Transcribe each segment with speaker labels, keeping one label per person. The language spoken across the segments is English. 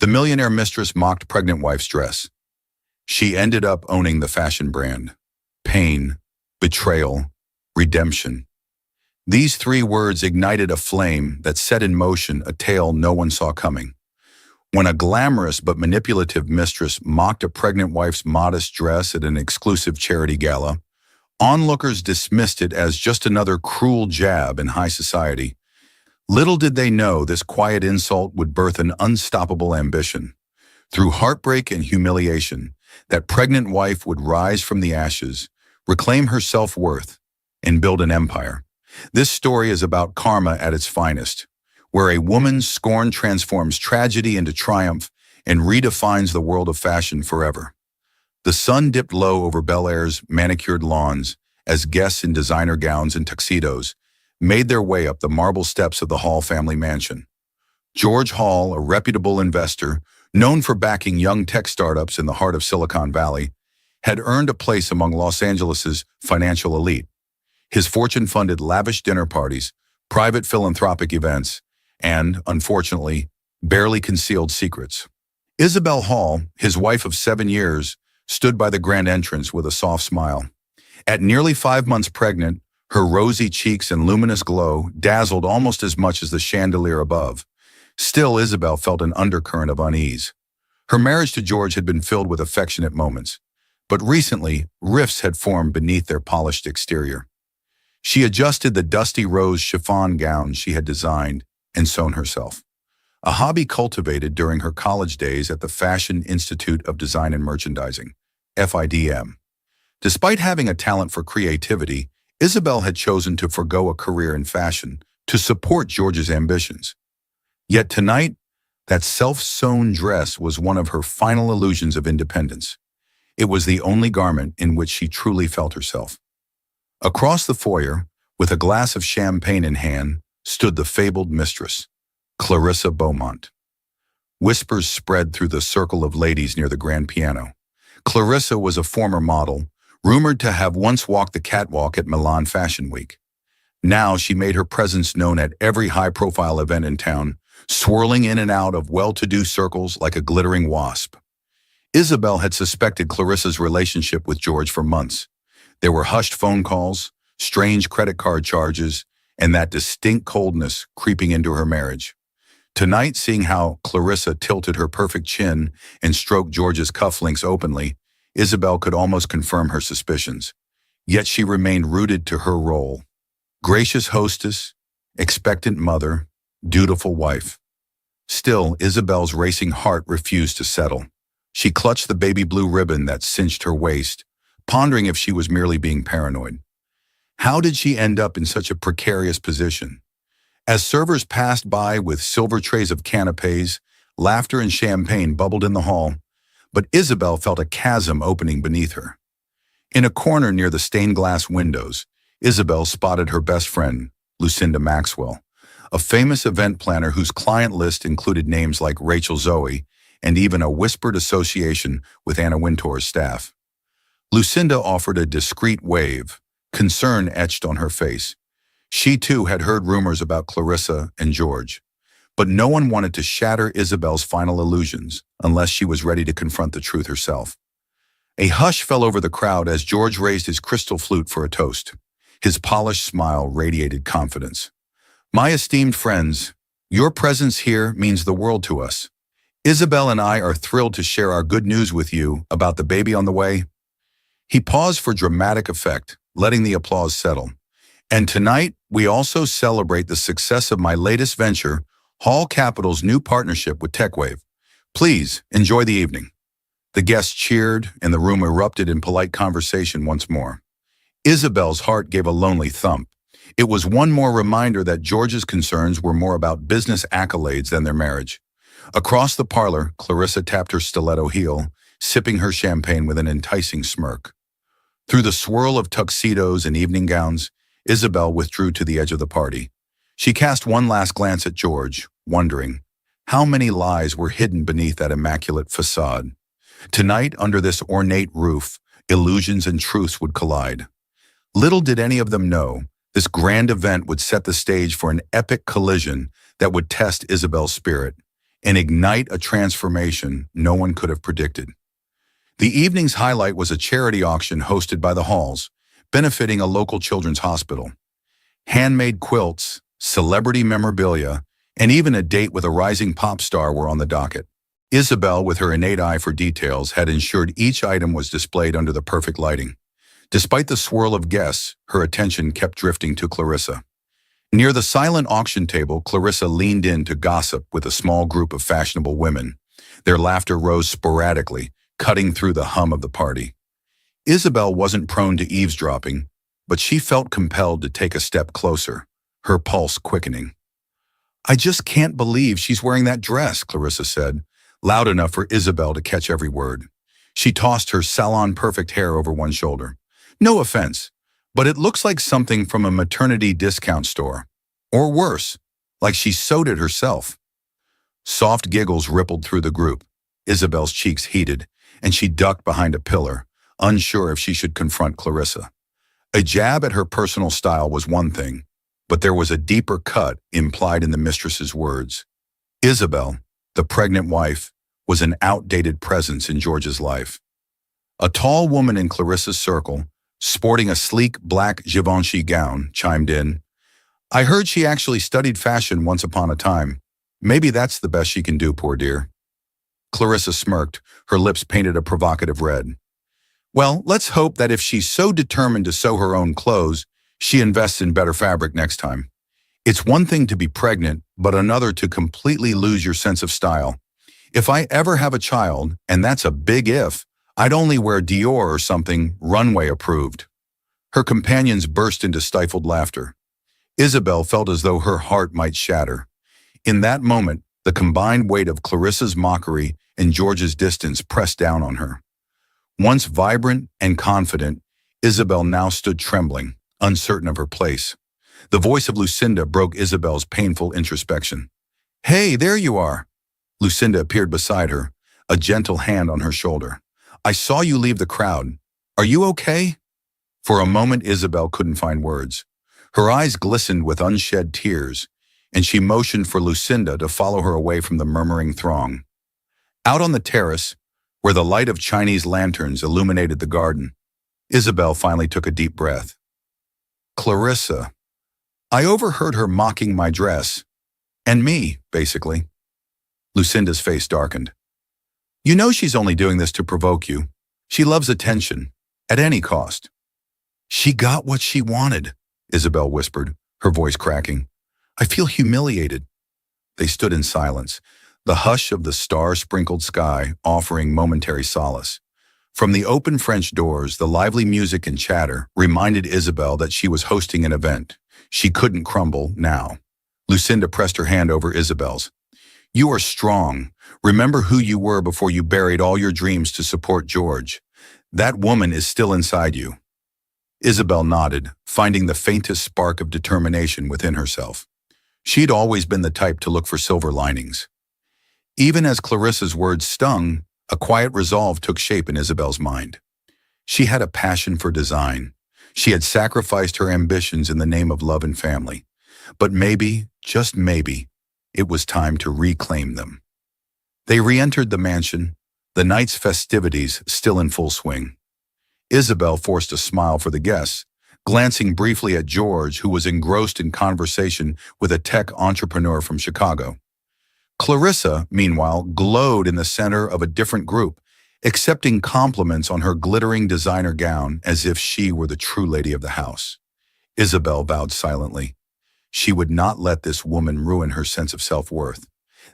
Speaker 1: The millionaire mistress mocked pregnant wife's dress. She ended up owning the fashion brand. Pain, betrayal, redemption. These three words ignited a flame that set in motion a tale no one saw coming. When a glamorous but manipulative mistress mocked a pregnant wife's modest dress at an exclusive charity gala, onlookers dismissed it as just another cruel jab in high society. Little did they know this quiet insult would birth an unstoppable ambition. Through heartbreak and humiliation, that pregnant wife would rise from the ashes, reclaim her self-worth, and build an empire. This story is about karma at its finest, where a woman's scorn transforms tragedy into triumph and redefines the world of fashion forever. The sun dipped low over Bel Air's manicured lawns as guests in designer gowns and tuxedos made their way up the marble steps of the Hall family mansion. George Hall, a reputable investor, known for backing young tech startups in the heart of Silicon Valley, had earned a place among Los Angeles's financial elite. His fortune funded lavish dinner parties, private philanthropic events, and, unfortunately, barely concealed secrets. Isabel Hall, his wife of 7 years, stood by the grand entrance with a soft smile. At nearly 5 months pregnant, her rosy cheeks and luminous glow dazzled almost as much as the chandelier above. Still, Isabel felt an undercurrent of unease. Her marriage to George had been filled with affectionate moments, but recently, rifts had formed beneath their polished exterior. She adjusted the dusty rose chiffon gown she had designed and sewn herself, a hobby cultivated during her college days at the Fashion Institute of Design and Merchandising, FIDM. Despite having a talent for creativity, Isabel had chosen to forego a career in fashion to support George's ambitions. Yet tonight, that self-sewn dress was one of her final illusions of independence. It was the only garment in which she truly felt herself. Across the foyer, with a glass of champagne in hand, stood the fabled mistress, Clarissa Beaumont. Whispers spread through the circle of ladies near the grand piano. Clarissa was a former model, rumored to have once walked the catwalk at Milan Fashion Week. Now she made her presence known at every high-profile event in town, swirling in and out of well-to-do circles like a glittering wasp. Isabel had suspected Clarissa's relationship with George for months. There were hushed phone calls, strange credit card charges, and that distinct coldness creeping into her marriage. Tonight, seeing how Clarissa tilted her perfect chin and stroked George's cufflinks openly, Isabel could almost confirm her suspicions. Yet she remained rooted to her role. Gracious hostess, expectant mother, dutiful wife. Still, Isabel's racing heart refused to settle. She clutched the baby blue ribbon that cinched her waist, pondering if she was merely being paranoid. How did she end up in such a precarious position? As servers passed by with silver trays of canapes, laughter and champagne bubbled in the hall, but Isabel felt a chasm opening beneath her. In a corner near the stained glass windows, Isabel spotted her best friend, Lucinda Maxwell, a famous event planner whose client list included names like Rachel Zoe and even a whispered association with Anna Wintour's staff. Lucinda offered a discreet wave, concern etched on her face. She too had heard rumors about Clarissa and George, but no one wanted to shatter Isabel's final illusions unless she was ready to confront the truth herself. A hush fell over the crowd as George raised his crystal flute for a toast. His polished smile radiated confidence. My esteemed friends, your presence here means the world to us. Isabel and I are thrilled to share our good news with you about the baby on the way. He paused for dramatic effect, letting the applause settle. And tonight, we also celebrate the success of my latest venture, Hall Capital's new partnership with TechWave. Please enjoy the evening. The guests cheered, and the room erupted in polite conversation once more. Isabel's heart gave a lonely thump. It was one more reminder that George's concerns were more about business accolades than their marriage. Across the parlor, Clarissa tapped her stiletto heel, sipping her champagne with an enticing smirk. Through the swirl of tuxedos and evening gowns, Isabel withdrew to the edge of the party. She cast one last glance at George, wondering how many lies were hidden beneath that immaculate facade. Tonight, under this ornate roof, illusions and truths would collide. Little did any of them know, this grand event would set the stage for an epic collision that would test Isabel's spirit and ignite a transformation no one could have predicted. The evening's highlight was a charity auction hosted by the Halls, benefiting a local children's hospital. Handmade quilts, celebrity memorabilia, and even a date with a rising pop star were on the docket. Isabel, with her innate eye for details, had ensured each item was displayed under the perfect lighting. Despite the swirl of guests, her attention kept drifting to Clarissa. Near the silent auction table, Clarissa leaned in to gossip with a small group of fashionable women. Their laughter rose sporadically, cutting through the hum of the party. Isabel wasn't prone to eavesdropping, but she felt compelled to take a step closer, her pulse quickening. "I just can't believe she's wearing that dress," Clarissa said, loud enough for Isabel to catch every word. She tossed her salon-perfect hair over one shoulder. "No offense, but it looks like something from a maternity discount store. Or worse, like she sewed it herself." Soft giggles rippled through the group. Isabel's cheeks heated, and she ducked behind a pillar, unsure if she should confront Clarissa. A jab at her personal style was one thing, but there was a deeper cut implied in the mistress's words. Isabel, the pregnant wife, was an outdated presence in George's life. A tall woman in Clarissa's circle, sporting a sleek black Givenchy gown, chimed in. "I heard she actually studied fashion once upon a time. Maybe that's the best she can do, poor dear." Clarissa smirked, her lips painted a provocative red. "Well, let's hope that if she's so determined to sew her own clothes, she invests in better fabric next time. It's one thing to be pregnant, but another to completely lose your sense of style. If I ever have a child, and that's a big if, I'd only wear Dior or something runway approved." Her companions burst into stifled laughter. Isabel felt as though her heart might shatter. In that moment, the combined weight of Clarissa's mockery and George's distance pressed down on her. Once vibrant and confident, Isabel now stood trembling, uncertain of her place. The voice of Lucinda broke Isabel's painful introspection. "Hey, there you are." Lucinda appeared beside her, a gentle hand on her shoulder. "I saw you leave the crowd. Are you okay?" For a moment, Isabel couldn't find words. Her eyes glistened with unshed tears, and she motioned for Lucinda to follow her away from the murmuring throng. Out on the terrace, where the light of Chinese lanterns illuminated the garden, Isabel finally took a deep breath. "Clarissa, I overheard her mocking my dress. And me, basically." Lucinda's face darkened. "You know she's only doing this to provoke you. She loves attention, at any cost." "She got what she wanted," Isabel whispered, her voice cracking. "I feel humiliated." They stood in silence, the hush of the star-sprinkled sky offering momentary solace. From the open French doors, the lively music and chatter reminded Isabel that she was hosting an event. She couldn't crumble now. Lucinda pressed her hand over Isabel's. "You are strong. Remember who you were before you buried all your dreams to support George. That woman is still inside you." Isabel nodded, finding the faintest spark of determination within herself. She'd always been the type to look for silver linings. Even as Clarissa's words stung, a quiet resolve took shape in Isabel's mind. She had a passion for design. She had sacrificed her ambitions in the name of love and family. But maybe, just maybe, it was time to reclaim them. They re-entered the mansion, the night's festivities still in full swing. Isabel forced a smile for the guests, glancing briefly at George, who was engrossed in conversation with a tech entrepreneur from Chicago. Clarissa, meanwhile, glowed in the center of a different group, accepting compliments on her glittering designer gown as if she were the true lady of the house. Isabel vowed silently. She would not let this woman ruin her sense of self-worth.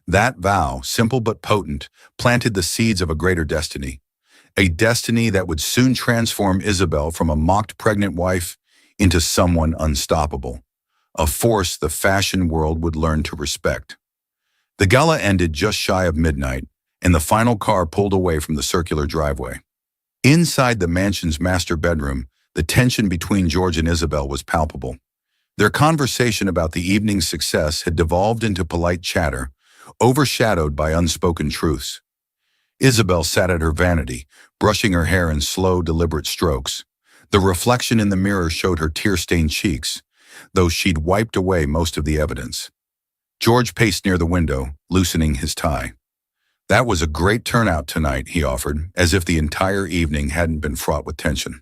Speaker 1: That vow, simple but potent, planted the seeds of a greater destiny. A destiny that would soon transform Isabel from a mocked pregnant wife into someone unstoppable, a force the fashion world would learn to respect. The gala ended just shy of midnight, and the final car pulled away from the circular driveway. Inside the mansion's master bedroom, the tension between George and Isabel was palpable. Their conversation about the evening's success had devolved into polite chatter, overshadowed by unspoken truths. Isabel sat at her vanity, brushing her hair in slow, deliberate strokes. The reflection in the mirror showed her tear-stained cheeks, though she'd wiped away most of the evidence. George paced near the window, loosening his tie. That was a great turnout tonight, he offered, as if the entire evening hadn't been fraught with tension.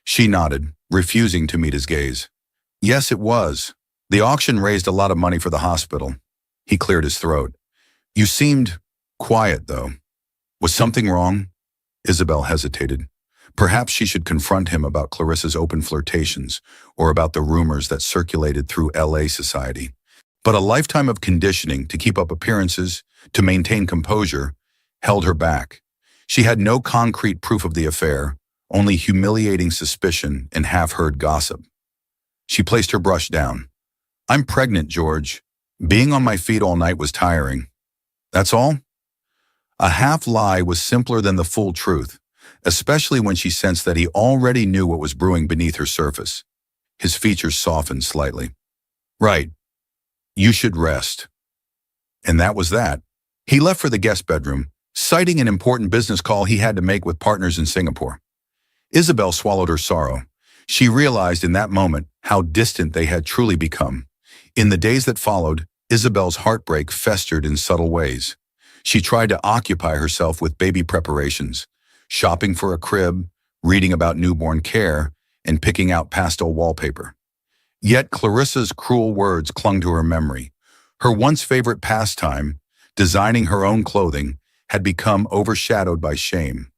Speaker 1: She nodded, refusing to meet his gaze. Yes, it was. The auction raised a lot of money for the hospital. He cleared his throat. You seemed quiet, though. Was something wrong? Isabel hesitated. Perhaps she should confront him about Clarissa's open flirtations or about the rumors that circulated through LA society. But a lifetime of conditioning to keep up appearances, to maintain composure, held her back. She had no concrete proof of the affair, only humiliating suspicion and half-heard gossip. She placed her brush down. I'm pregnant, George. Being on my feet all night was tiring. That's all? A half-lie was simpler than the full truth, especially when she sensed that he already knew what was brewing beneath her surface. His features softened slightly. Right. You should rest. And that was that. He left for the guest bedroom, citing an important business call he had to make with partners in Singapore. Isabel swallowed her sorrow. She realized in that moment how distant they had truly become. In the days that followed, Isabel's heartbreak festered in subtle ways. She tried to occupy herself with baby preparations, shopping for a crib, reading about newborn care, and picking out pastel wallpaper. Yet Clarissa's cruel words clung to her memory. Her once favorite pastime, designing her own clothing, had become overshadowed by shame.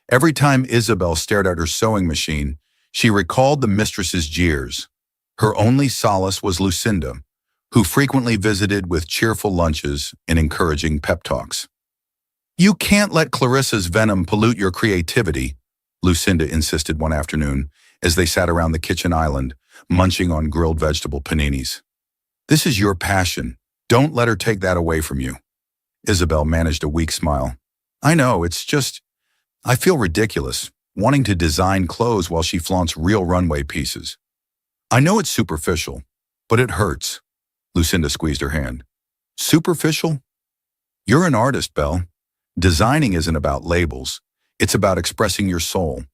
Speaker 1: Every time Isabel stared at her sewing machine, she recalled the mistress's jeers. Her only solace was Lucinda, who frequently visited with cheerful lunches and encouraging pep talks. You can't let Clarissa's venom pollute your creativity, Lucinda insisted one afternoon as they sat around the kitchen island, munching on grilled vegetable paninis. This is your passion. Don't let her take that away from you. Isabel managed a weak smile. I know, it's just, I feel ridiculous, wanting to design clothes while she flaunts real runway pieces. I know it's superficial, but it hurts. Lucinda squeezed her hand. Superficial? You're an artist, Belle. Designing isn't about labels. It's about expressing your soul.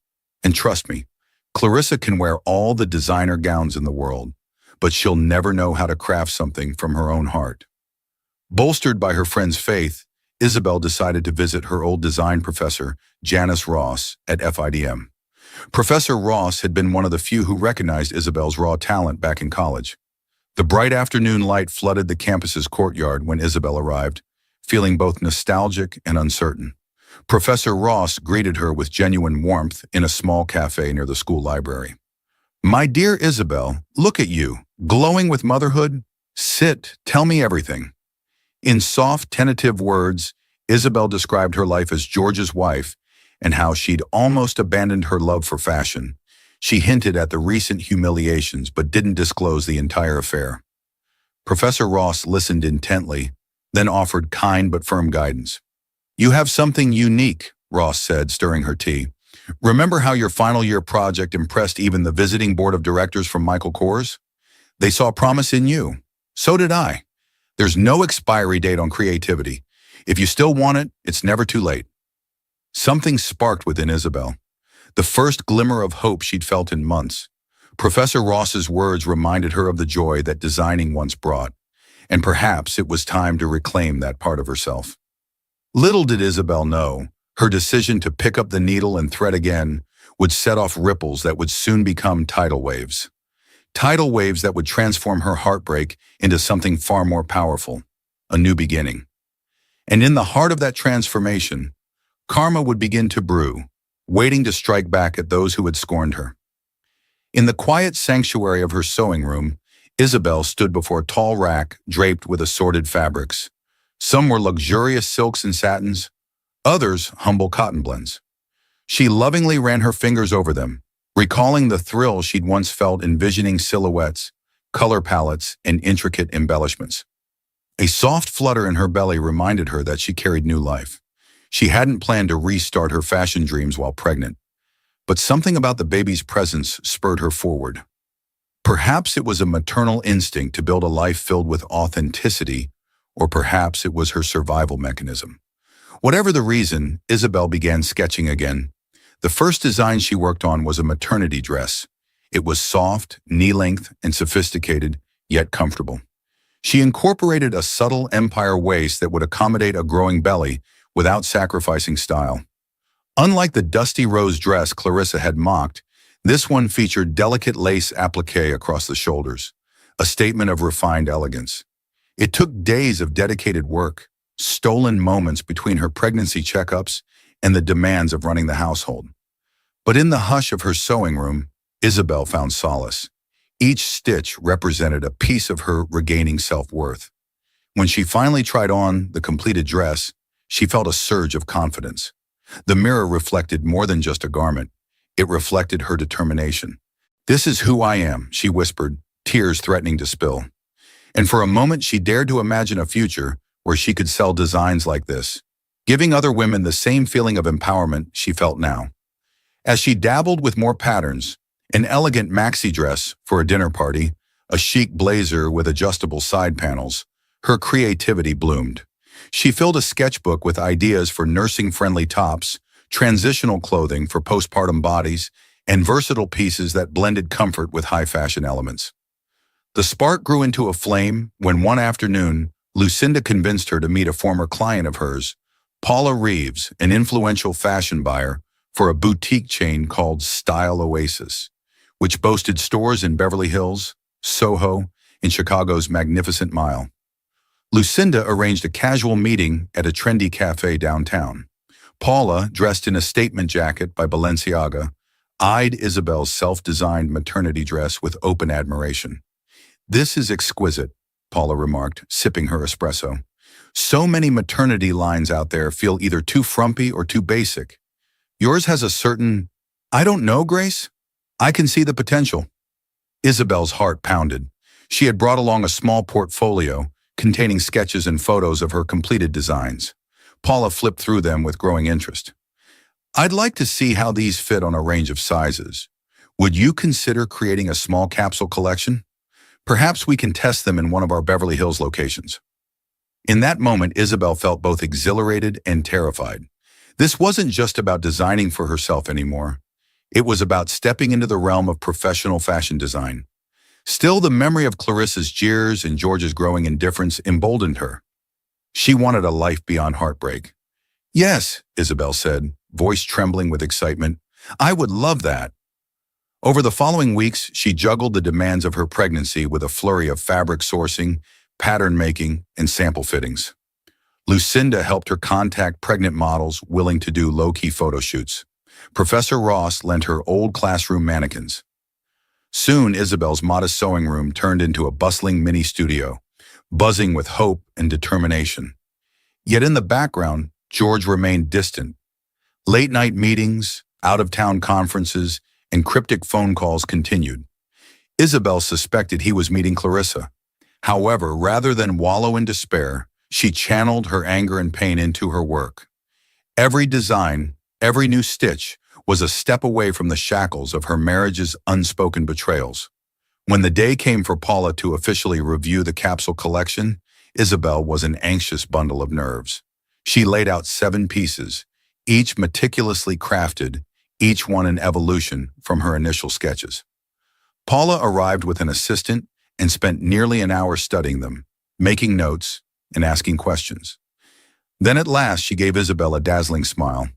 Speaker 1: And trust me, Clarissa can wear all the designer gowns in the world, but she'll never know how to craft something from her own heart. Bolstered by her friend's faith, Isabel decided to visit her old design professor, Janice Ross, at FIDM. Professor Ross had been one of the few who recognized Isabel's raw talent back in college. The bright afternoon light flooded the campus's courtyard when Isabel arrived, feeling both nostalgic and uncertain. Professor Ross greeted her with genuine warmth in a small cafe near the school library. My dear Isabel, look at you, glowing with motherhood. Sit, tell me everything. In soft, tentative words, Isabel described her life as George's wife and how she'd almost abandoned her love for fashion. She hinted at the recent humiliations but didn't disclose the entire affair. Professor Ross listened intently, then offered kind but firm guidance. You have something unique, Ross said, stirring her tea. Remember how your final year project impressed even the visiting board of directors from Michael Kors? They saw promise in you. So did I. There's no expiry date on creativity. If you still want it, it's never too late. Something sparked within Isabel. The first glimmer of hope she'd felt in months. Professor Ross's words reminded her of the joy that designing once brought, and perhaps it was time to reclaim that part of herself. Little did Isabel know, her decision to pick up the needle and thread again would set off ripples that would soon become tidal waves. Tidal waves that would transform her heartbreak into something far more powerful, a new beginning. And in the heart of that transformation, karma would begin to brew, waiting to strike back at those who had scorned her. In the quiet sanctuary of her sewing room, Isabel stood before a tall rack draped with assorted fabrics. Some were luxurious silks and satins, others humble cotton blends. She lovingly ran her fingers over them, recalling the thrill she'd once felt envisioning silhouettes, color palettes, and intricate embellishments. A soft flutter in her belly reminded her that she carried new life. She hadn't planned to restart her fashion dreams while pregnant, but something about the baby's presence spurred her forward. Perhaps it was a maternal instinct to build a life filled with authenticity, or perhaps it was her survival mechanism. Whatever the reason, Isabel began sketching again. The first design she worked on was a maternity dress. It was soft, knee-length, and sophisticated, yet comfortable. She incorporated a subtle empire waist that would accommodate a growing belly without sacrificing style. Unlike the dusty rose dress Clarissa had mocked, this one featured delicate lace applique across the shoulders, a statement of refined elegance. It took days of dedicated work, stolen moments between her pregnancy checkups and the demands of running the household. But in the hush of her sewing room, Isabel found solace. Each stitch represented a piece of her regaining self-worth. When she finally tried on the completed dress, she felt a surge of confidence. The mirror reflected more than just a garment. It reflected her determination. "This is who I am," she whispered, tears threatening to spill. And for a moment she dared to imagine a future where she could sell designs like this, giving other women the same feeling of empowerment she felt now. As she dabbled with more patterns, an elegant maxi dress for a dinner party, a chic blazer with adjustable side panels, her creativity bloomed. She filled a sketchbook with ideas for nursing-friendly tops, transitional clothing for postpartum bodies, and versatile pieces that blended comfort with high-fashion elements. The spark grew into a flame when one afternoon, Lucinda convinced her to meet a former client of hers, Paula Reeves, an influential fashion buyer for a boutique chain called Style Oasis, which boasted stores in Beverly Hills, Soho, and Chicago's Magnificent Mile. Lucinda arranged a casual meeting at a trendy cafe downtown. Paula, dressed in a statement jacket by Balenciaga, eyed Isabel's self-designed maternity dress with open admiration. "This is exquisite," Paula remarked, sipping her espresso. "So many maternity lines out there feel either too frumpy or too basic. Yours has a certain, I don't know, grace? I can see the potential." Isabel's heart pounded. She had brought along a small portfolio containing sketches and photos of her completed designs. Paula flipped through them with growing interest. "I'd like to see how these fit on a range of sizes. Would you consider creating a small capsule collection? Perhaps we can test them in one of our Beverly Hills locations." In that moment, Isabel felt both exhilarated and terrified. This wasn't just about designing for herself anymore. It was about stepping into the realm of professional fashion design. Still, the memory of Clarissa's jeers and George's growing indifference emboldened her. She wanted a life beyond heartbreak. "Yes," Isabel said, voice trembling with excitement. "I would love that." Over the following weeks, she juggled the demands of her pregnancy with a flurry of fabric sourcing, pattern making, and sample fittings. Lucinda helped her contact pregnant models willing to do low-key photo shoots. Professor Ross lent her old classroom mannequins. Soon, Isabel's modest sewing room turned into a bustling mini studio, buzzing with hope and determination. Yet in the background, George remained distant. Late-night meetings, out-of-town conferences, and cryptic phone calls continued. Isabel suspected he was meeting Clarissa. However, rather than wallow in despair, she channeled her anger and pain into her work. Every design, every new stitch, was a step away from the shackles of her marriage's unspoken betrayals. When the day came for Paula to officially review the capsule collection, Isabel was an anxious bundle of nerves. She laid out 7 pieces, each meticulously crafted, each one an evolution from her initial sketches. Paula arrived with an assistant and spent nearly an hour studying them, making notes, and asking questions. Then at last she gave Isabel a dazzling smile.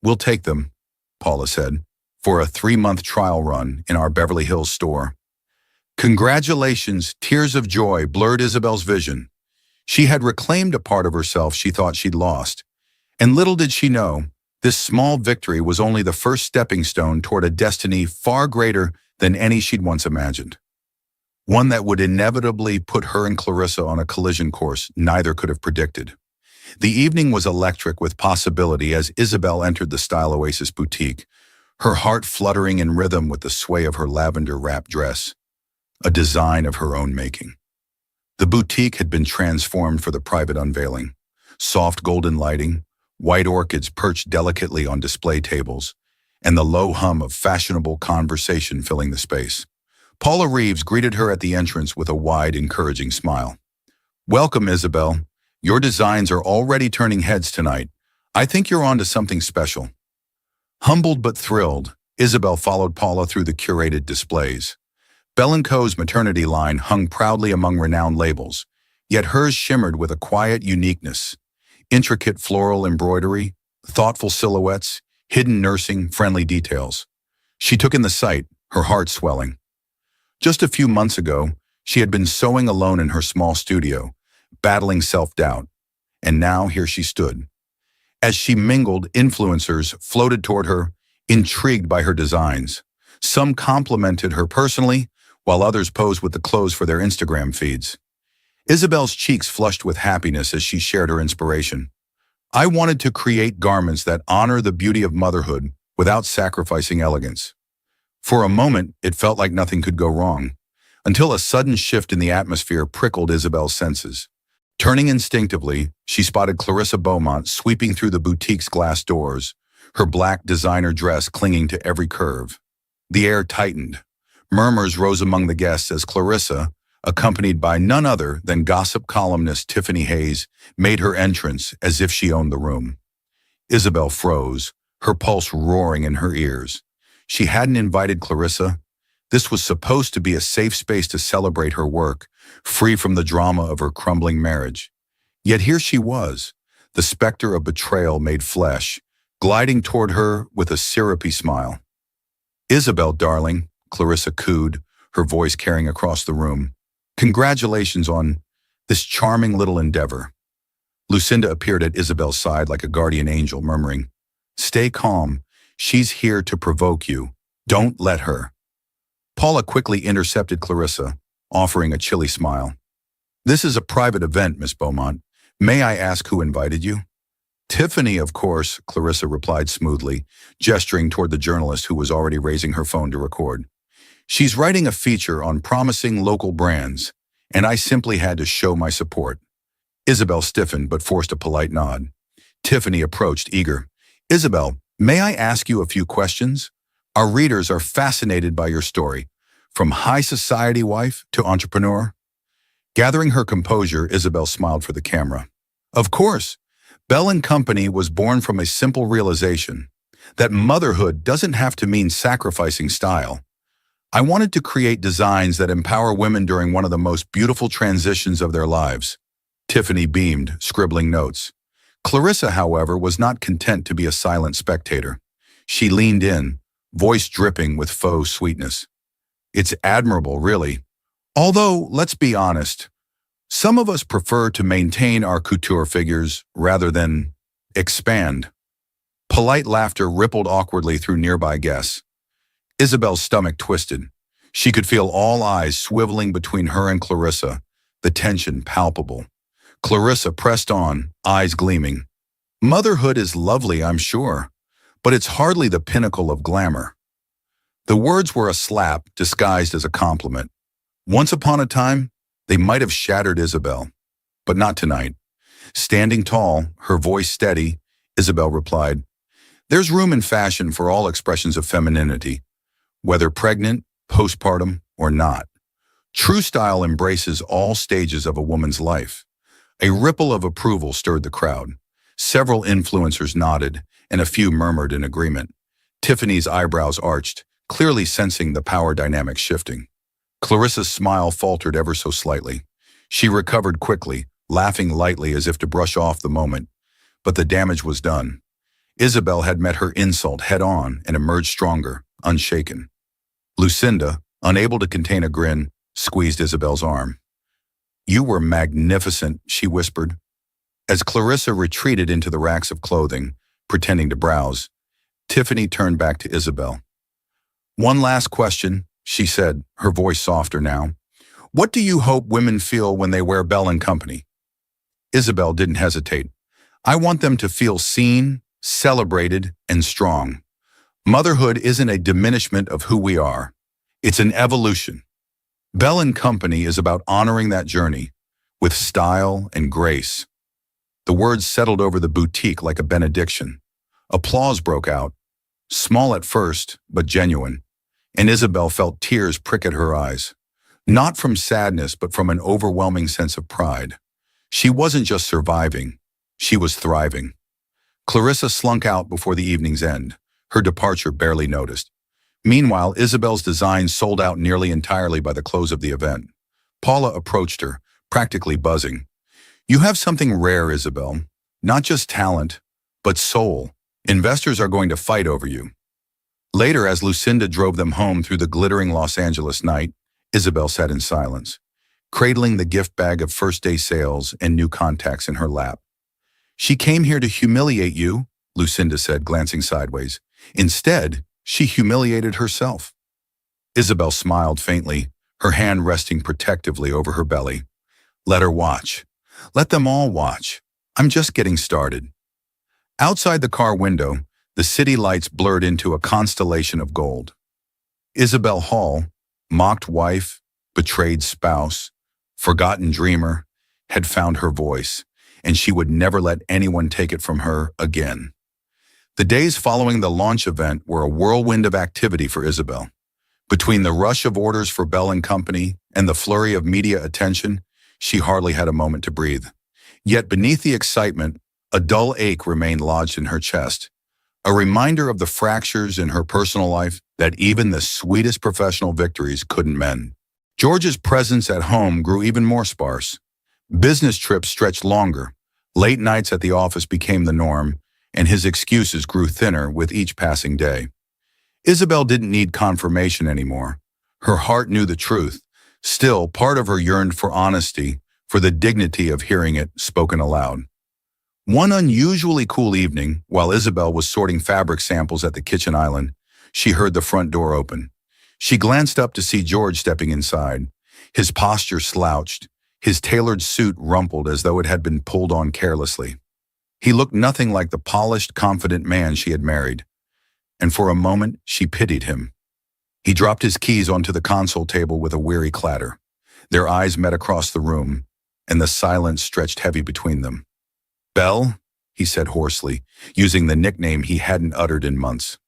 Speaker 1: "We'll take them," Paula said, "for a 3-month trial run in our Beverly Hills store." "Congratulations," tears of joy blurred Isabel's vision. She had reclaimed a part of herself she thought she'd lost. And little did she know, this small victory was only the first stepping stone toward a destiny far greater than any she'd once imagined. One that would inevitably put her and Clarissa on a collision course neither could have predicted. The evening was electric with possibility as Isabel entered the Style Oasis boutique, her heart fluttering in rhythm with the sway of her lavender-wrapped dress, a design of her own making. The boutique had been transformed for the private unveiling. Soft golden lighting, white orchids perched delicately on display tables, and the low hum of fashionable conversation filling the space. Paula Reeves greeted her at the entrance with a wide, encouraging smile. "Welcome, Isabel. Your designs are already turning heads tonight. I think you're on to something special." Humbled but thrilled, Isabel followed Paula through the curated displays. Bell & Co.'s maternity line hung proudly among renowned labels, yet hers shimmered with a quiet uniqueness. Intricate floral embroidery, thoughtful silhouettes, hidden nursing, friendly details. She took in the sight, her heart swelling. Just a few months ago, she had been sewing alone in her small studio, battling self-doubt. And now here she stood. As she mingled, influencers floated toward her, intrigued by her designs. Some complimented her personally, while others posed with the clothes for their Instagram feeds. Isabel's cheeks flushed with happiness as she shared her inspiration. I wanted to create garments that honor the beauty of motherhood without sacrificing elegance. For a moment, it felt like nothing could go wrong, until a sudden shift in the atmosphere prickled Isabel's senses. Turning instinctively, she spotted Clarissa Beaumont sweeping through the boutique's glass doors, her black designer dress clinging to every curve. The air tightened. Murmurs rose among the guests as Clarissa, accompanied by none other than gossip columnist Tiffany Hayes, made her entrance as if she owned the room. Isabel froze, her pulse roaring in her ears. She hadn't invited Clarissa. This was supposed to be a safe space to celebrate her work, free from the drama of her crumbling marriage. Yet here she was, the specter of betrayal made flesh, gliding toward her with a syrupy smile. Isabel, darling, Clarissa cooed, her voice carrying across the room. Congratulations on this charming little endeavor. Lucinda appeared at Isabel's side like a guardian angel, murmuring, Stay calm. She's here to provoke you. Don't let her. Paula quickly intercepted Clarissa, offering a chilly smile. This is a private event, Miss Beaumont. May I ask who invited you? Tiffany, of course, Clarissa replied smoothly, gesturing toward the journalist who was already raising her phone to record. She's writing a feature on promising local brands, and I simply had to show my support. Isabel stiffened but forced a polite nod. Tiffany approached, eager. Isabel, may I ask you a few questions? Our readers are fascinated by your story, from high society wife to entrepreneur. Gathering her composure, Isabel smiled for the camera. Of course, Bell & Company was born from a simple realization that motherhood doesn't have to mean sacrificing style. I wanted to create designs that empower women during one of the most beautiful transitions of their lives. Tiffany beamed, scribbling notes. Clarissa, however, was not content to be a silent spectator. She leaned in, voice dripping with faux sweetness. It's admirable, really. Although, let's be honest, some of us prefer to maintain our couture figures rather than expand. Polite laughter rippled awkwardly through nearby guests. Isabel's stomach twisted. She could feel all eyes swiveling between her and Clarissa, the tension palpable. Clarissa pressed on, eyes gleaming. Motherhood is lovely, I'm sure, but it's hardly the pinnacle of glamour. The words were a slap disguised as a compliment. Once upon a time, they might have shattered Isabel, but not tonight. Standing tall, her voice steady, Isabel replied, There's room in fashion for all expressions of femininity, whether pregnant, postpartum, or not. True style embraces all stages of a woman's life. A ripple of approval stirred the crowd. Several influencers nodded, and a few murmured in agreement. Tiffany's eyebrows arched, clearly sensing the power dynamic shifting. Clarissa's smile faltered ever so slightly. She recovered quickly, laughing lightly as if to brush off the moment. But the damage was done. Isabel had met her insult head-on and emerged stronger, unshaken. Lucinda, unable to contain a grin, squeezed Isabel's arm. You were magnificent, she whispered. As Clarissa retreated into the racks of clothing, pretending to browse, Tiffany turned back to Isabel. One last question, she said, her voice softer now. What do you hope women feel when they wear Bell & Company? Isabel didn't hesitate. I want them to feel seen, celebrated, and strong. Motherhood isn't a diminishment of who we are. It's an evolution. Bell & Company is about honoring that journey with style and grace. The words settled over the boutique like a benediction. Applause broke out, small at first, but genuine, and Isabel felt tears prick at her eyes. Not from sadness, but from an overwhelming sense of pride. She wasn't just surviving, she was thriving. Clarissa slunk out before the evening's end, her departure barely noticed. Meanwhile, Isabel's designs sold out nearly entirely by the close of the event. Paula approached her, practically buzzing. You have something rare, Isabel. Not just talent, but soul. Investors are going to fight over you. Later, as Lucinda drove them home through the glittering Los Angeles night, Isabel sat in silence, cradling the gift bag of first-day sales and new contacts in her lap. She came here to humiliate you, Lucinda said, glancing sideways. Instead, she humiliated herself. Isabel smiled faintly, her hand resting protectively over her belly. Let her watch. Let them all watch. I'm just getting started. Outside the car window, the city lights blurred into a constellation of gold. Isabel Hall, mocked wife, betrayed spouse, forgotten dreamer, had found her voice, and she would never let anyone take it from her again. The days following the launch event were a whirlwind of activity for Isabel. Between the rush of orders for Bell and Company and the flurry of media attention, she hardly had a moment to breathe. Yet beneath the excitement, a dull ache remained lodged in her chest, a reminder of the fractures in her personal life that even the sweetest professional victories couldn't mend. George's presence at home grew even more sparse. Business trips stretched longer, late nights at the office became the norm, and his excuses grew thinner with each passing day. Isabel didn't need confirmation anymore. Her heart knew the truth. Still, part of her yearned for honesty, for the dignity of hearing it spoken aloud. One unusually cool evening, while Isabel was sorting fabric samples at the kitchen island, she heard the front door open. She glanced up to see George stepping inside. His posture slouched, his tailored suit rumpled as though it had been pulled on carelessly. He looked nothing like the polished, confident man she had married, and for a moment she pitied him. He dropped his keys onto the console table with a weary clatter. Their eyes met across the room, and the silence stretched heavy between them. Belle, he said hoarsely, using the nickname he hadn't uttered in months.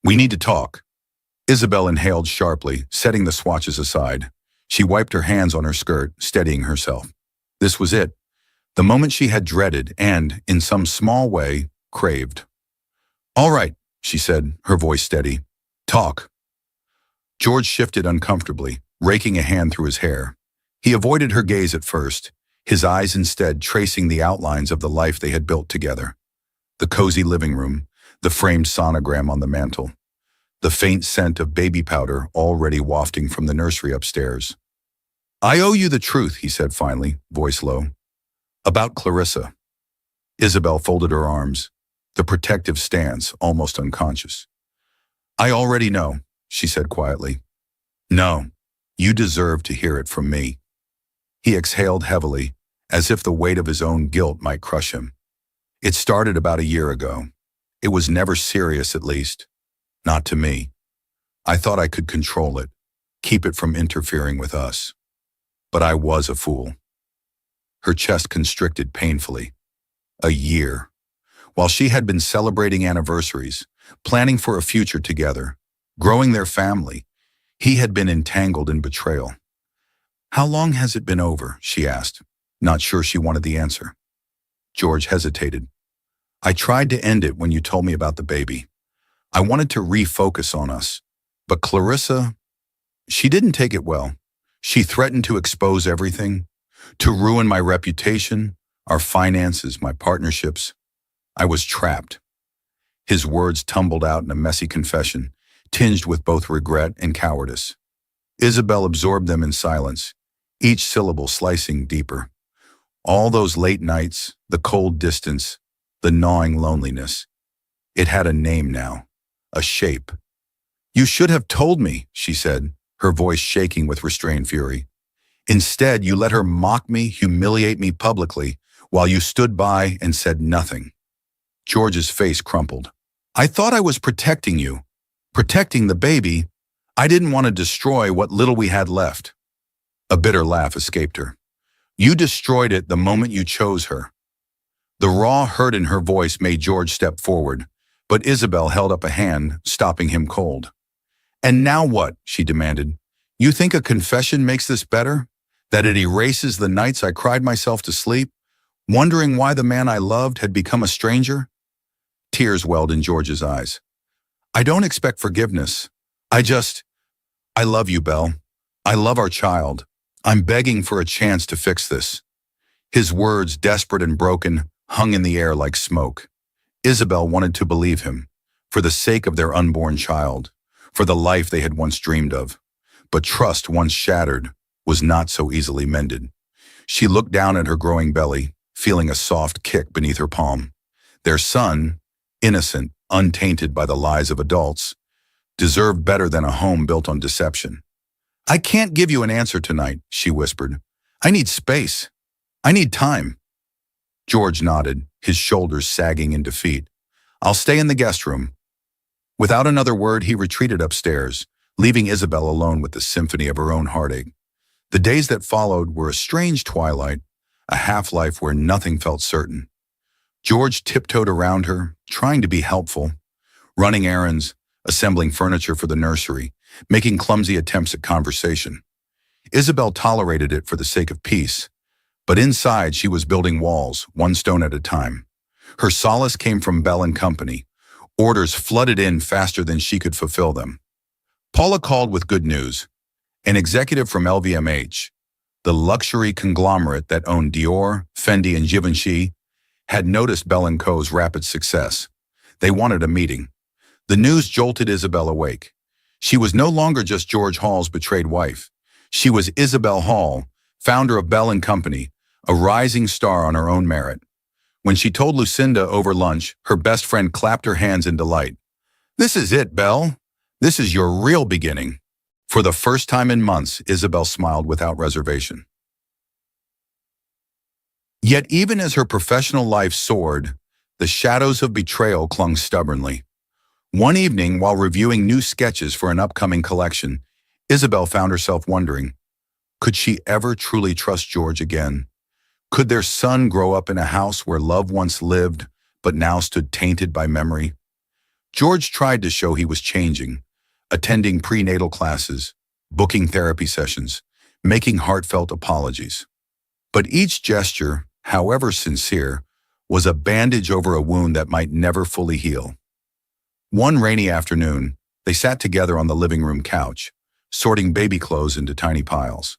Speaker 1: We need to talk. Isabel inhaled sharply, setting the swatches aside. She wiped her hands on her skirt, steadying herself. This was it, the moment she had dreaded and, in some small way, craved. All right, she said, her voice steady. Talk. George shifted uncomfortably, raking a hand through his hair. He avoided her gaze at first, his eyes instead tracing the outlines of the life they had built together. The cozy living room, the framed sonogram on the mantel, the faint scent of baby powder already wafting from the nursery upstairs. I owe you the truth, he said finally, voice low. About Clarissa. Isabel folded her arms, the protective stance almost unconscious. I already know, she said quietly. No, you deserve to hear it from me. He exhaled heavily, as if the weight of his own guilt might crush him. It started about a year ago. It was never serious, at least. Not to me. I thought I could control it, keep it from interfering with us. But I was a fool. Her chest constricted painfully. A year. While she had been celebrating anniversaries, planning for a future together, growing their family, he had been entangled in betrayal. How long has it been over? She asked, not sure she wanted the answer. George hesitated. I tried to end it when you told me about the baby. I wanted to refocus on us. But Clarissa, she didn't take it well. She threatened to expose everything, to ruin my reputation, our finances, my partnerships. I was trapped. His words tumbled out in a messy confession, tinged with both regret and cowardice. Isabel absorbed them in silence, each syllable slicing deeper. All those late nights, the cold distance, the gnawing loneliness. It had a name now, a shape. You should have told me, she said, her voice shaking with restrained fury. Instead, you let her mock me, humiliate me publicly, while you stood by and said nothing. George's face crumpled. I thought I was protecting you, protecting the baby. I didn't want to destroy what little we had left. A bitter laugh escaped her. You destroyed it the moment you chose her. The raw hurt in her voice made George step forward, but Isabel held up a hand, stopping him cold. And now what? She demanded. You think a confession makes this better? That it erases the nights I cried myself to sleep, wondering why the man I loved had become a stranger? Tears welled in George's eyes. I don't expect forgiveness. I love you, Belle. I love our child. I'm begging for a chance to fix this." His words, desperate and broken, hung in the air like smoke. Isabel wanted to believe him, for the sake of their unborn child, for the life they had once dreamed of. But trust, once shattered, was not so easily mended. She looked down at her growing belly, feeling a soft kick beneath her palm. Their son, innocent, untainted by the lies of adults, deserved better than a home built on deception. "I can't give you an answer tonight," she whispered. "I need space. I need time." George nodded, his shoulders sagging in defeat. "I'll stay in the guest room." Without another word, he retreated upstairs, leaving Isabel alone with the symphony of her own heartache. The days that followed were a strange twilight, a half-life where nothing felt certain. George tiptoed around her, trying to be helpful, running errands, assembling furniture for the nursery, making clumsy attempts at conversation. Isabel tolerated it for the sake of peace, but inside she was building walls, one stone at a time. Her solace came from Bell and Company. Orders flooded in faster than she could fulfill them. Paula called with good news. An executive from LVMH, the luxury conglomerate that owned Dior, Fendi, and Givenchy, had noticed Bell & Co.'s rapid success. They wanted a meeting. The news jolted Isabel awake. She was no longer just George Hall's betrayed wife. She was Isabel Hall, founder of Bell & Company, a rising star on her own merit. When she told Lucinda over lunch, her best friend clapped her hands in delight. "This is it, Belle. This is your real beginning." For the first time in months, Isabel smiled without reservation. Yet even as her professional life soared, the shadows of betrayal clung stubbornly. One evening, while reviewing new sketches for an upcoming collection, Isabel found herself wondering, could she ever truly trust George again? Could their son grow up in a house where love once lived, but now stood tainted by memory? George tried to show he was changing, attending prenatal classes, booking therapy sessions, making heartfelt apologies. But each gesture, however sincere, was a bandage over a wound that might never fully heal. One rainy afternoon, they sat together on the living room couch, sorting baby clothes into tiny piles.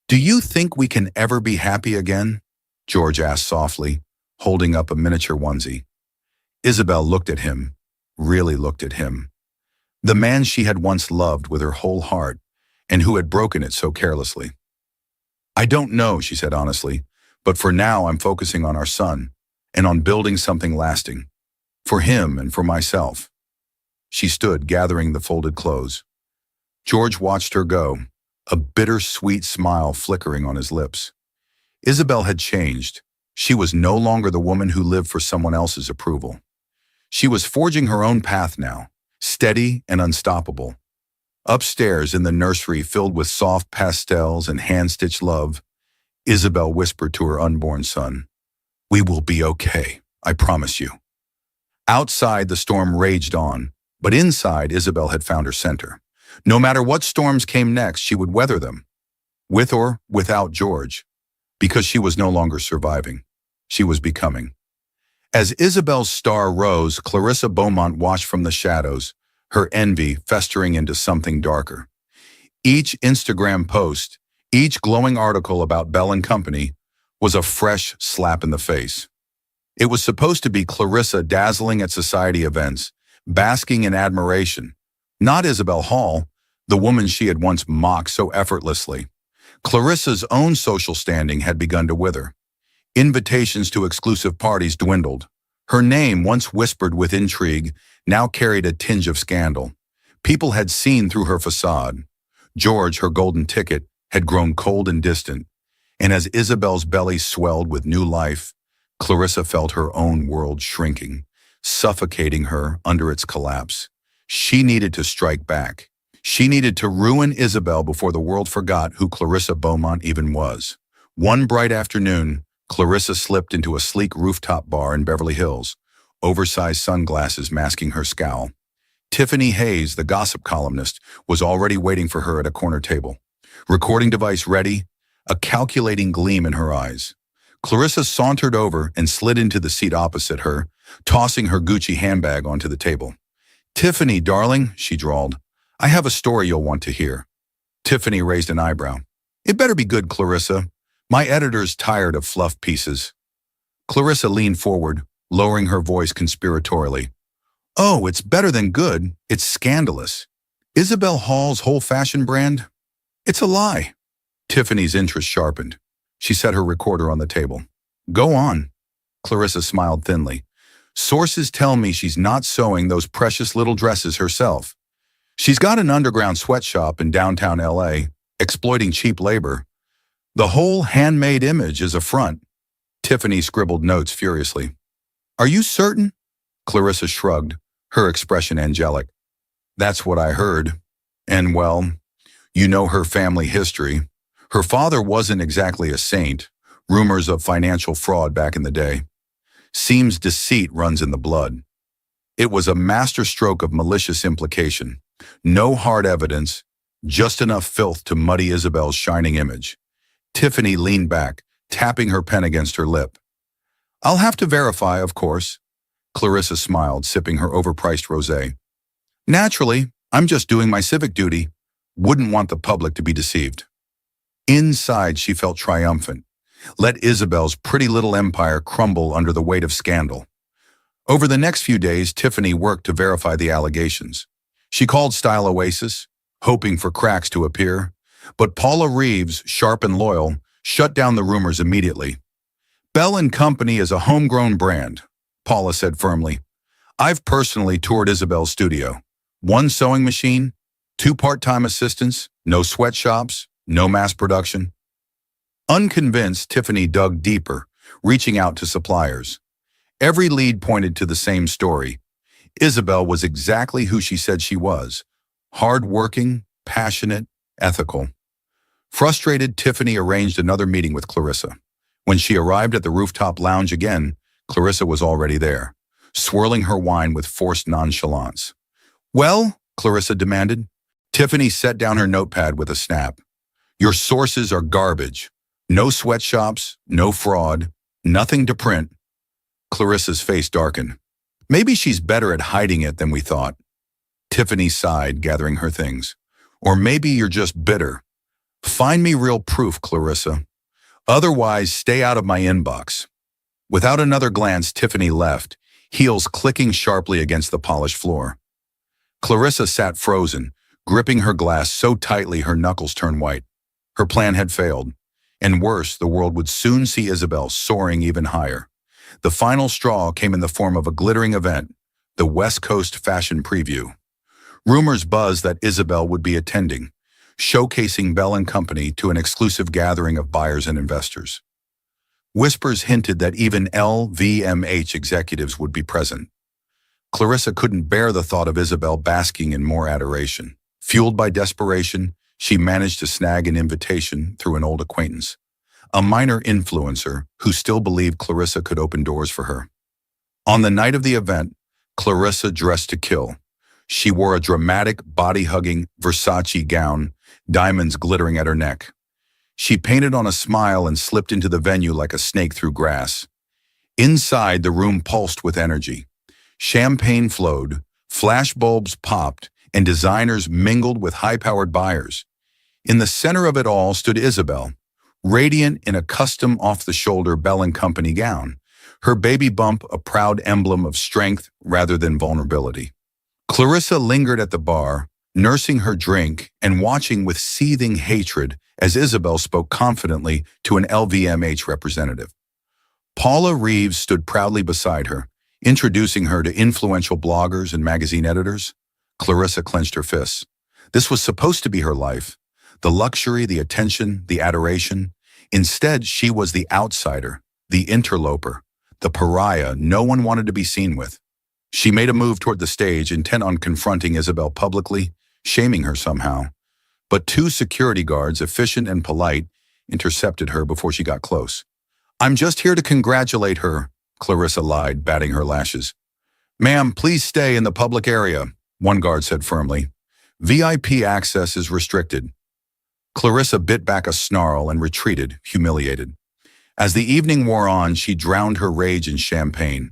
Speaker 1: "Do you think we can ever be happy again?" George asked softly, holding up a miniature onesie. Isabel looked at him, really looked at him. The man she had once loved with her whole heart, and who had broken it so carelessly. "I don't know," she said honestly, "but for now I'm focusing on our son, and on building something lasting. For him and for myself." She stood, gathering the folded clothes. George watched her go, a bittersweet smile flickering on his lips. Isabel had changed. She was no longer the woman who lived for someone else's approval. She was forging her own path now, steady and unstoppable. Upstairs in the nursery filled with soft pastels and hand-stitched love, Isabel whispered to her unborn son, "We will be okay, I promise you." Outside, the storm raged on, but inside, Isabel had found her center. No matter what storms came next, she would weather them, with or without George, because she was no longer surviving. She was becoming. As Isabel's star rose, Clarissa Beaumont watched from the shadows, her envy festering into something darker. Each Instagram post, each glowing article about Bell and Company was a fresh slap in the face. It was supposed to be Clarissa dazzling at society events, basking in admiration, not Isabel Hall, the woman she had once mocked so effortlessly. Clarissa's own social standing had begun to wither. Invitations to exclusive parties dwindled. Her name, once whispered with intrigue, now carried a tinge of scandal. People had seen through her facade. George, her golden ticket, had grown cold and distant. And as Isabel's belly swelled with new life, Clarissa felt her own world shrinking, suffocating her under its collapse. She needed to strike back. She needed to ruin Isabel before the world forgot who Clarissa Beaumont even was. One bright afternoon, Clarissa slipped into a sleek rooftop bar in Beverly Hills, oversized sunglasses masking her scowl. Tiffany Hayes, the gossip columnist, was already waiting for her at a corner table. Recording device ready, a calculating gleam in her eyes. Clarissa sauntered over and slid into the seat opposite her, tossing her Gucci handbag onto the table. "Tiffany, darling," she drawled, "I have a story you'll want to hear." Tiffany raised an eyebrow. It better be good, Clarissa. My editor's tired of fluff pieces. Clarissa leaned forward, lowering her voice conspiratorially. Oh, it's better than good. It's scandalous. Isabel Hall's whole fashion brand? It's a lie. Tiffany's interest sharpened. She set her recorder on the table. Go on. Clarissa smiled thinly. Sources tell me she's not sewing those precious little dresses herself. She's got an underground sweatshop in downtown LA, exploiting cheap labor. The whole handmade image is a front. Tiffany scribbled notes furiously. Are you certain? Clarissa shrugged, her expression angelic. That's what I heard. And well, you know her family history. Her father wasn't exactly a saint. Rumors of financial fraud back in the day. Seems deceit runs in the blood. It was a masterstroke of malicious implication. No hard evidence, just enough filth to muddy Isabel's shining image. Tiffany leaned back, tapping her pen against her lip. I'll have to verify, of course. Clarissa smiled, sipping her overpriced rosé. Naturally, I'm just doing my civic duty. Wouldn't want the public to be deceived. Inside, she felt triumphant. Let Isabel's pretty little empire crumble under the weight of scandal. Over the next few days, Tiffany worked to verify the allegations. She called Style Oasis, hoping for cracks to appear, but Paula Reeves, sharp and loyal, shut down the rumors immediately. Bell & Company is a homegrown brand, Paula said firmly. I've personally toured Isabel's studio. 1 sewing machine, 2 part-time assistants, no sweatshops, no mass production. Unconvinced, Tiffany dug deeper, reaching out to suppliers. Every lead pointed to the same story. Isabel was exactly who she said she was. Hard-working, passionate, ethical. Frustrated, Tiffany arranged another meeting with Clarissa. When she arrived at the rooftop lounge again, Clarissa was already there, swirling her wine with forced nonchalance. Well, Clarissa demanded. Tiffany set down her notepad with a snap. Your sources are garbage. No sweatshops, no fraud, nothing to print. Clarissa's face darkened. Maybe she's better at hiding it than we thought. Tiffany sighed, gathering her things. Or maybe you're just bitter. Find me real proof, Clarissa. Otherwise, stay out of my inbox. Without another glance, Tiffany left, heels clicking sharply against the polished floor. Clarissa sat frozen, gripping her glass so tightly her knuckles turned white. Her plan had failed. And worse, the world would soon see Isabel soaring even higher. The final straw came in the form of a glittering event, the West Coast Fashion Preview. Rumors buzzed that Isabel would be attending, showcasing Bell & Company to an exclusive gathering of buyers and investors. Whispers hinted that even LVMH executives would be present. Clarissa couldn't bear the thought of Isabel basking in more adoration. Fueled by desperation, she managed to snag an invitation through an old acquaintance, a minor influencer who still believed Clarissa could open doors for her. On the night of the event, Clarissa dressed to kill. She wore a dramatic, body-hugging Versace gown, diamonds glittering at her neck. She painted on a smile and slipped into the venue like a snake through grass. Inside, the room pulsed with energy. Champagne flowed, flashbulbs popped, and designers mingled with high-powered buyers. In the center of it all stood Isabel, radiant in a custom off-the-shoulder Bell & Company gown, her baby bump a proud emblem of strength rather than vulnerability. Clarissa lingered at the bar, nursing her drink and watching with seething hatred as Isabel spoke confidently to an LVMH representative. Paula Reeves stood proudly beside her, introducing her to influential bloggers and magazine editors. Clarissa clenched her fists. This was supposed to be her life. The luxury, the attention, the adoration. Instead, she was the outsider, the interloper, the pariah no one wanted to be seen with. She made a move toward the stage, intent on confronting Isabel publicly, shaming her somehow. But 2 security guards, efficient and polite, intercepted her before she got close. I'm just here to congratulate her, Clarissa lied, batting her lashes. Ma'am, please stay in the public area, one guard said firmly. VIP access is restricted. Clarissa bit back a snarl and retreated, humiliated. As the evening wore on, she drowned her rage in champagne.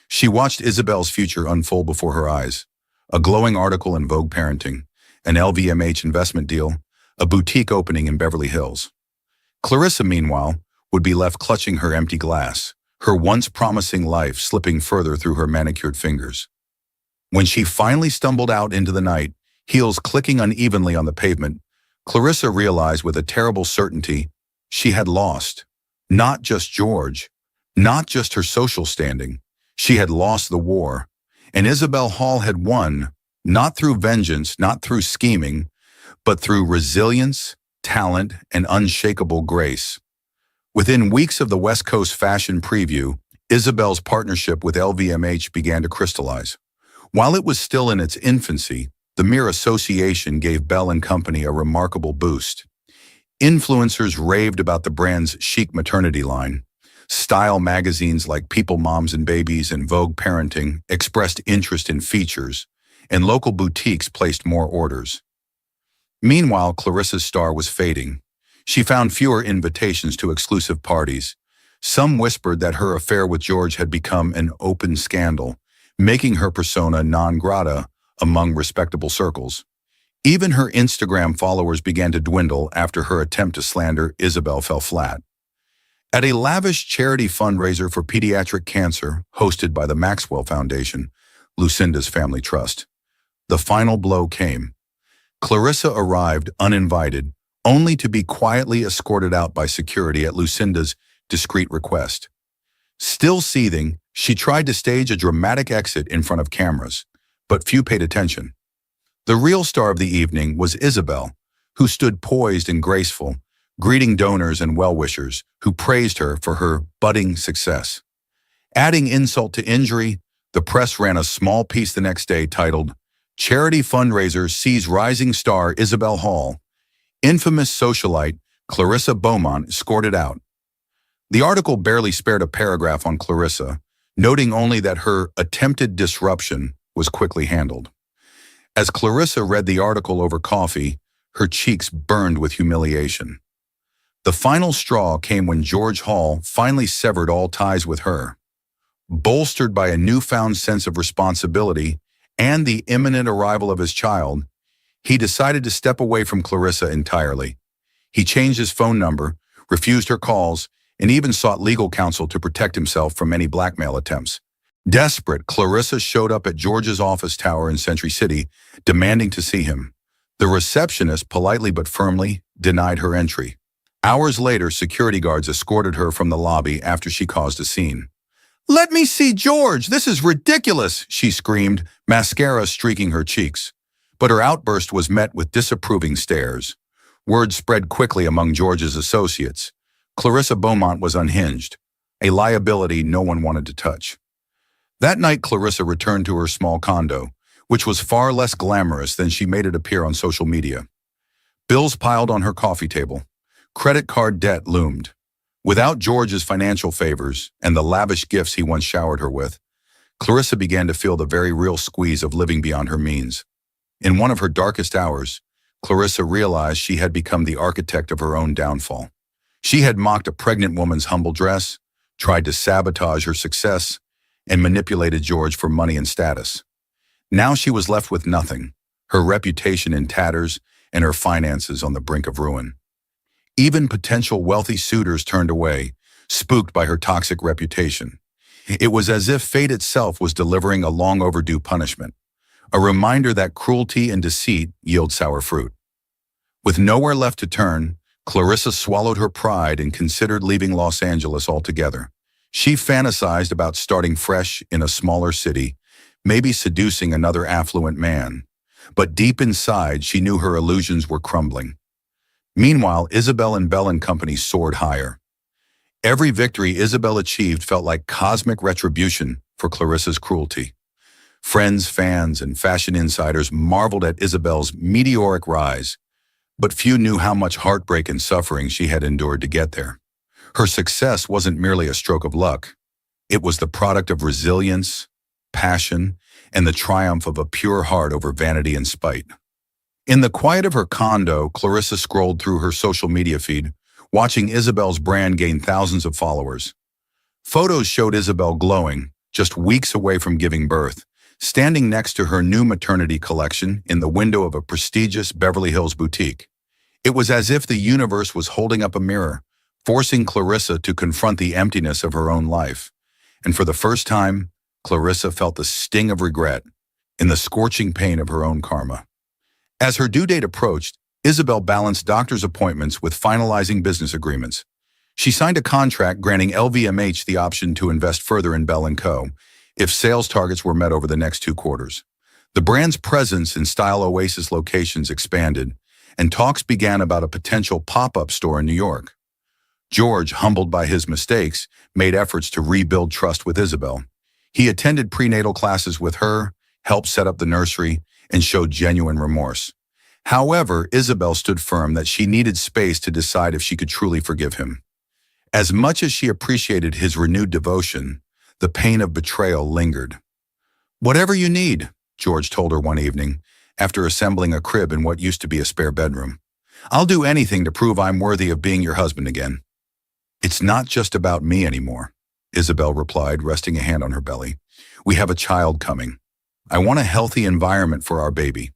Speaker 1: She watched Isabel's future unfold before her eyes. A glowing article in Vogue Parenting, an LVMH investment deal, a boutique opening in Beverly Hills. Clarissa, meanwhile, would be left clutching her empty glass, her once promising life slipping further through her manicured fingers. When she finally stumbled out into the night, heels clicking unevenly on the pavement, Clarissa realized with a terrible certainty she had lost. Not just George, not just her social standing. She had lost the war, and Isabel Hall had won, not through vengeance, not through scheming, but through resilience, talent, and unshakable grace. Within weeks of the West Coast fashion preview, Isabel's partnership with LVMH began to crystallize. While it was still in its infancy, the mere association gave Bell and Company a remarkable boost. Influencers raved about the brand's chic maternity line. Style magazines like People Moms and Babies and Vogue Parenting expressed interest in features, and local boutiques placed more orders. Meanwhile, Clarissa's star was fading. She found fewer invitations to exclusive parties. Some whispered that her affair with George had become an open scandal, making her persona non grata among respectable circles. Even her Instagram followers began to dwindle after her attempt to slander Isabel fell flat. At a lavish charity fundraiser for pediatric cancer hosted by the Maxwell Foundation, Lucinda's family trust, the final blow came. Clarissa arrived uninvited, only to be quietly escorted out by security at Lucinda's discreet request. Still seething, she tried to stage a dramatic exit in front of cameras, but few paid attention. The real star of the evening was Isabel, who stood poised and graceful, greeting donors and well-wishers who praised her for her budding success. Adding insult to injury, the press ran a small piece the next day titled, "Charity Fundraiser Sees Rising Star Isabel Hall. Infamous socialite Clarissa Beaumont escorted out." The article barely spared a paragraph on Clarissa, noting only that her attempted disruption was quickly handled. As Clarissa read the article over coffee, her cheeks burned with humiliation. The final straw came when George Hall finally severed all ties with her. Bolstered by a newfound sense of responsibility and the imminent arrival of his child, he decided to step away from Clarissa entirely. He changed his phone number, refused her calls, and even sought legal counsel to protect himself from any blackmail attempts. Desperate, Clarissa showed up at George's office tower in Century City, demanding to see him. The receptionist politely but firmly denied her entry. Hours later, security guards escorted her from the lobby after she caused a scene. "Let me see George! This is ridiculous!" she screamed, mascara streaking her cheeks. But her outburst was met with disapproving stares. Word spread quickly among George's associates. Clarissa Beaumont was unhinged, a liability no one wanted to touch. That night, Clarissa returned to her small condo, which was far less glamorous than she made it appear on social media. Bills piled on her coffee table. Credit card debt loomed. Without George's financial favors and the lavish gifts he once showered her with, Clarissa began to feel the very real squeeze of living beyond her means. In one of her darkest hours, Clarissa realized she had become the architect of her own downfall. She had mocked a pregnant woman's humble dress, tried to sabotage her success, and manipulated George for money and status. Now she was left with nothing, her reputation in tatters and her finances on the brink of ruin. Even potential wealthy suitors turned away, spooked by her toxic reputation. It was as if fate itself was delivering a long overdue punishment, a reminder that cruelty and deceit yield sour fruit. With nowhere left to turn, Clarissa swallowed her pride and considered leaving Los Angeles altogether. She fantasized about starting fresh in a smaller city, maybe seducing another affluent man. But deep inside, she knew her illusions were crumbling. Meanwhile, Isabel and Bell and Company soared higher. Every victory Isabel achieved felt like cosmic retribution for Clarissa's cruelty. Friends, fans, and fashion insiders marveled at Isabel's meteoric rise, but few knew how much heartbreak and suffering she had endured to get there. Her success wasn't merely a stroke of luck. It was the product of resilience, passion, and the triumph of a pure heart over vanity and spite. In the quiet of her condo, Clarissa scrolled through her social media feed, watching Isabel's brand gain thousands of followers. Photos showed Isabel glowing, just weeks away from giving birth, standing next to her new maternity collection in the window of a prestigious Beverly Hills boutique. It was as if the universe was holding up a mirror, forcing Clarissa to confront the emptiness of her own life. And for the first time, Clarissa felt the sting of regret in the scorching pain of her own karma. As her due date approached, Isabel balanced doctor's appointments with finalizing business agreements. She signed a contract granting LVMH the option to invest further in Bell & Co. if sales targets were met over the next 2 quarters. The brand's presence in Style Oasis locations expanded, and talks began about a potential pop-up store in New York. George, humbled by his mistakes, made efforts to rebuild trust with Isabel. He attended prenatal classes with her, helped set up the nursery, and showed genuine remorse. However, Isabel stood firm that she needed space to decide if she could truly forgive him. As much as she appreciated his renewed devotion, the pain of betrayal lingered. "Whatever you need," George told her one evening, after assembling a crib in what used to be a spare bedroom. "I'll do anything to prove I'm worthy of being your husband again." "It's not just about me anymore," Isabel replied, resting a hand on her belly. "We have a child coming. I want a healthy environment for our baby."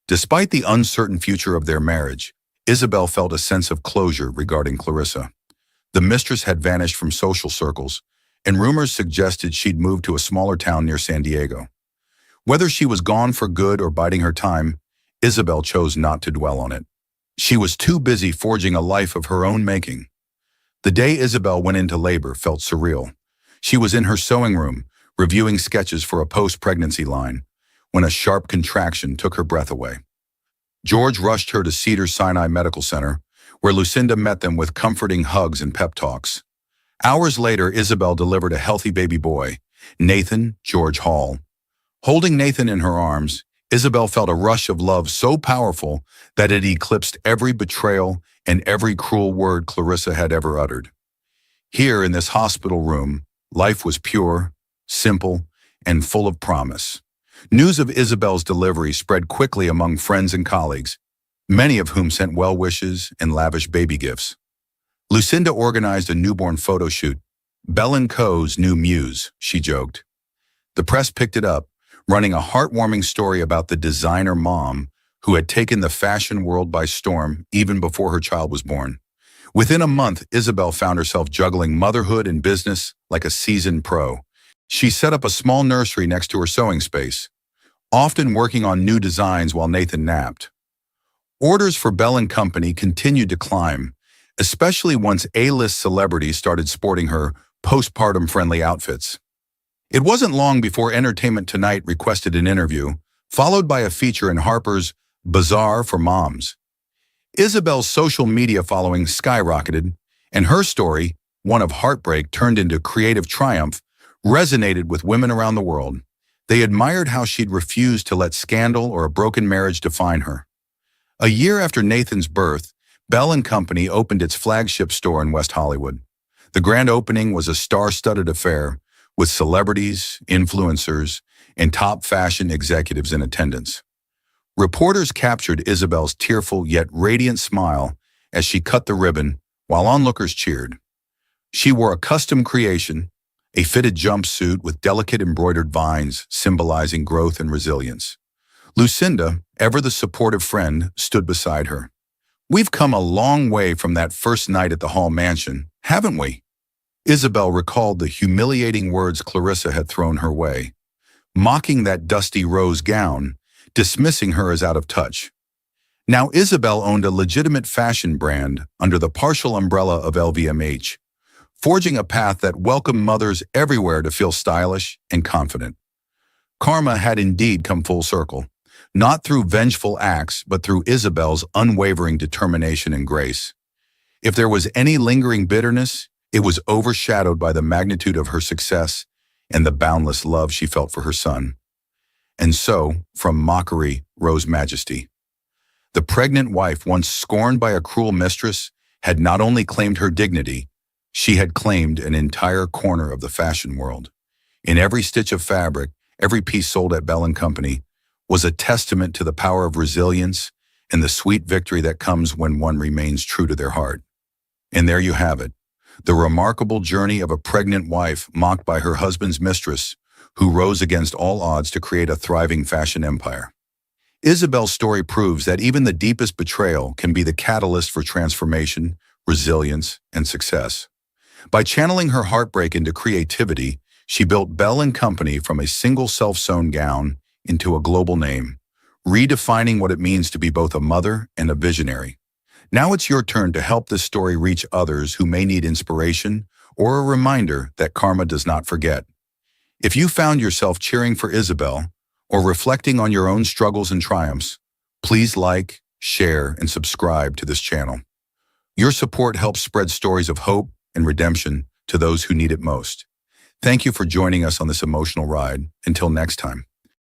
Speaker 1: Despite the uncertain future of their marriage, Isabel felt a sense of closure regarding Clarissa. The mistress had vanished from social circles, and rumors suggested she'd moved to a smaller town near San Diego. Whether she was gone for good or biding her time, Isabel chose not to dwell on it. She was too busy forging a life of her own making. The day Isabel went into labor felt surreal. She was in her sewing room, reviewing sketches for a post-pregnancy line, when a sharp contraction took her breath away. George rushed her to Cedars-Sinai Medical Center, where Lucinda met them with comforting hugs and pep talks. Hours later, Isabel delivered a healthy baby boy, Nathan George Hall. Holding Nathan in her arms, Isabel felt a rush of love so powerful that it eclipsed every betrayal and every cruel word Clarissa had ever uttered. Here in this hospital room, life was pure, simple, and full of promise. News of Isabel's delivery spread quickly among friends and colleagues, many of whom sent well wishes and lavish baby gifts. Lucinda organized a newborn photo shoot, "Bell & Co.'s new muse," she joked. The press picked it up, running a heartwarming story about the designer mom who had taken the fashion world by storm even before her child was born. Within a month, Isabel found herself juggling motherhood and business like a seasoned pro. She set up a small nursery next to her sewing space, often working on new designs while Nathan napped. Orders for Bell & Company continued to climb, especially once A-list celebrities started sporting her postpartum-friendly outfits. It wasn't long before Entertainment Tonight requested an interview, followed by a feature in Harper's Bazaar for Moms. Isabel's social media following skyrocketed, and her story, one of heartbreak turned into creative triumph, resonated with women around the world. They admired how she'd refused to let scandal or a broken marriage define her. A year after Nathan's birth, Bell & Company opened its flagship store in West Hollywood. The grand opening was a star-studded affair, with celebrities, influencers, and top fashion executives in attendance. Reporters captured Isabel's tearful yet radiant smile as she cut the ribbon, while onlookers cheered. She wore a custom creation, a fitted jumpsuit with delicate embroidered vines symbolizing growth and resilience. Lucinda, ever the supportive friend, stood beside her. "We've come a long way from that first night at the Hall Mansion, haven't we?" Isabel recalled the humiliating words Clarissa had thrown her way, mocking that dusty rose gown, dismissing her as out of touch. Now Isabel owned a legitimate fashion brand under the partial umbrella of LVMH, forging a path that welcomed mothers everywhere to feel stylish and confident. Karma had indeed come full circle, not through vengeful acts, but through Isabel's unwavering determination and grace. If there was any lingering bitterness, it was overshadowed by the magnitude of her success and the boundless love she felt for her son. And so, from mockery rose majesty. The pregnant wife, once scorned by a cruel mistress, had not only claimed her dignity, she had claimed an entire corner of the fashion world. In every stitch of fabric, every piece sold at Bell & Company was a testament to the power of resilience and the sweet victory that comes when one remains true to their heart. And there you have it, the remarkable journey of a pregnant wife mocked by her husband's mistress, who rose against all odds to create a thriving fashion empire. Isabel's story proves that even the deepest betrayal can be the catalyst for transformation, resilience, and success. By channeling her heartbreak into creativity, she built Bell and Company from a single self-sewn gown into a global name, redefining what it means to be both a mother and a visionary. Now it's your turn to help this story reach others who may need inspiration or a reminder that karma does not forget. If you found yourself cheering for Isabel or reflecting on your own struggles and triumphs, please like, share, and subscribe to this channel. Your support helps spread stories of hope and redemption to those who need it most. Thank you for joining us on this emotional ride. Until next time.